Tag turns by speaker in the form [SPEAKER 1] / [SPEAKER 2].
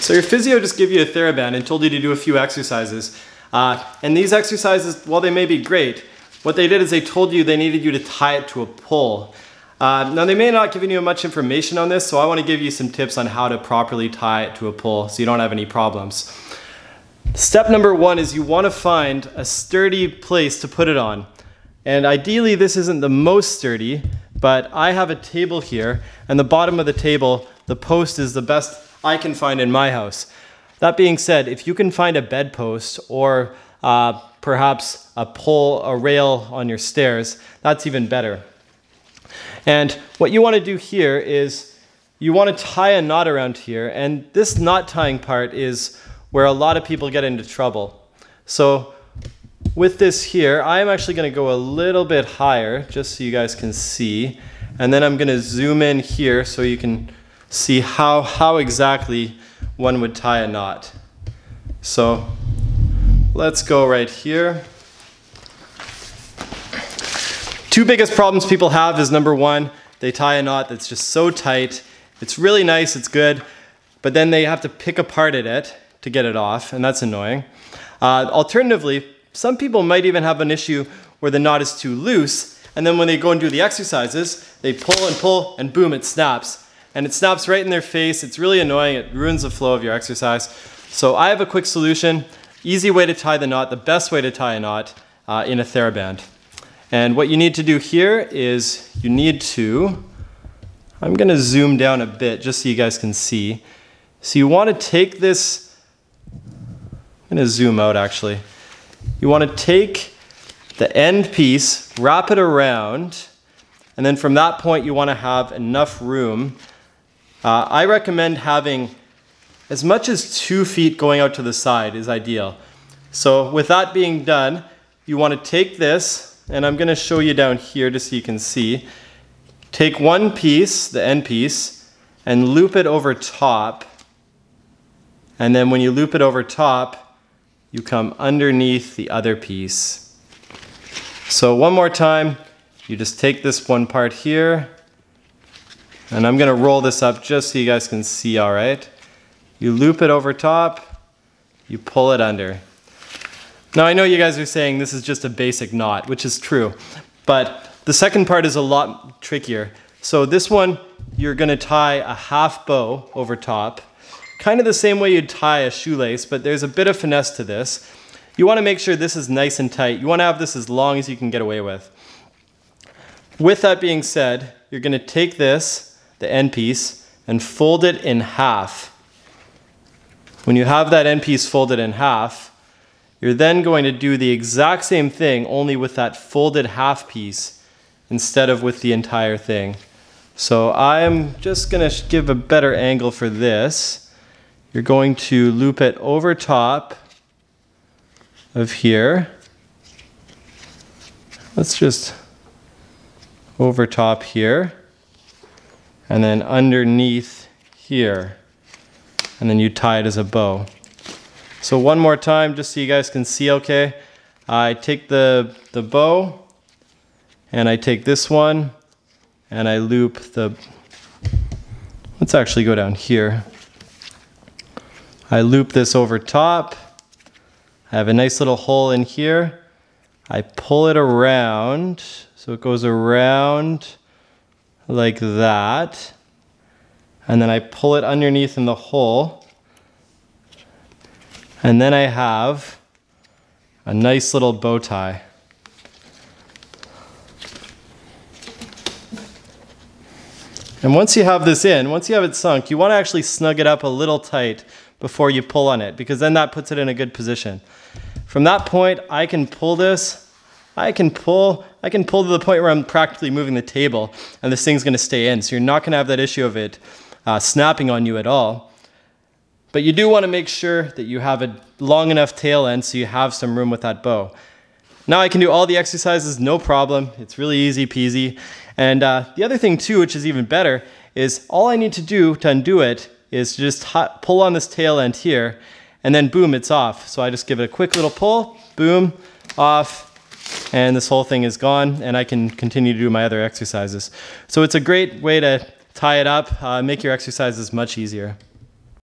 [SPEAKER 1] So your physio just gave you a Theraband and told you to do a few exercises. And these exercises, while they may be great, what they did is they told you they needed you to tie it to a pole. Now they may not have given you much information on this, so I want to give you some tips on how to properly tie it to a pole so you don't have any problems. Step number one is you want to find a sturdy place to put it on. And ideally this isn't the most sturdy, but I have a table here, and the bottom of the table, the post is the best I can find in my house. That being said, if you can find a bedpost or perhaps a pole, a rail on your stairs, that's even better. And what you want to do here is you want to tie a knot around here, and this knot tying part is where a lot of people get into trouble. So with this here, I'm actually going to go a little bit higher just so you guys can see, and then I'm going to zoom in here so you can see how exactly one would tie a knot. So let's go right here. Two biggest problems people have is number one, they tie a knot that's just so tight. It's really nice, it's good, but then they have to pick apart at it to get it off, and that's annoying. Alternatively, some people might even have an issue where the knot is too loose, and then when they go and do the exercises, they pull, and boom, it snaps. And it snaps right in their face. It's really annoying. It ruins the flow of your exercise. So I have a quick solution. Easy way to tie the knot, the best way to tie a knot in a Theraband. And what you need to do here is you need to, I'm going to zoom down a bit just so you guys can see. So you want to take this, I'm going to zoom out actually. You want to take the end piece, wrap it around, and then from that point you want to have enough room. I recommend having as much as 2 feet going out to the side is ideal. So with that being done, you want to take this, and I'm going to show you down here just so you can see. Take one piece, the end piece, and loop it over top. And then when you loop it over top, you come underneath the other piece. So one more time, you just take this one part here, and I'm going to roll this up just so you guys can see all right. You loop it over top, you pull it under. Now I know you guys are saying this is just a basic knot, which is true, but the second part is a lot trickier. So this one, you're going to tie a half bow over top, kind of the same way you'd tie a shoelace, but there's a bit of finesse to this. You want to make sure this is nice and tight. You want to have this as long as you can get away with. With that being said, you're going to take this, the end piece, and fold it in half. When you have that end piece folded in half, you're then going to do the exact same thing, only with that folded half piece instead of with the entire thing. So I'm just going to give a better angle for this. You're going to loop it over top of here. Let's just over top here, and then underneath here, and then you tie it as a bow. So one more time just so you guys can see okay. I take the bow, and I take this one, and I loop the, let's actually go down here. I loop this over top. I have a nice little hole in here. I pull it around, so it goes around like that. And then I pull it underneath in the hole. And then I have a nice little bow tie. And once you have this in, once you have it sunk, you want to actually snug it up a little tight before you pull on it, because then that puts it in a good position. From that point, I can pull this. I can pull to the point where I'm practically moving the table, and this thing's going to stay in. So you're not going to have that issue of it snapping on you at all. But you do want to make sure that you have a long enough tail end so you have some room with that bow. Now I can do all the exercises, no problem. It's really easy peasy. And the other thing too, which is even better, is all I need to do to undo it is to just pull on this tail end here, and then boom, it's off. So I just give it a quick little pull, boom, off, and this whole thing is gone, and I can continue to do my other exercises. So it's a great way to tie it up, make your exercises much easier.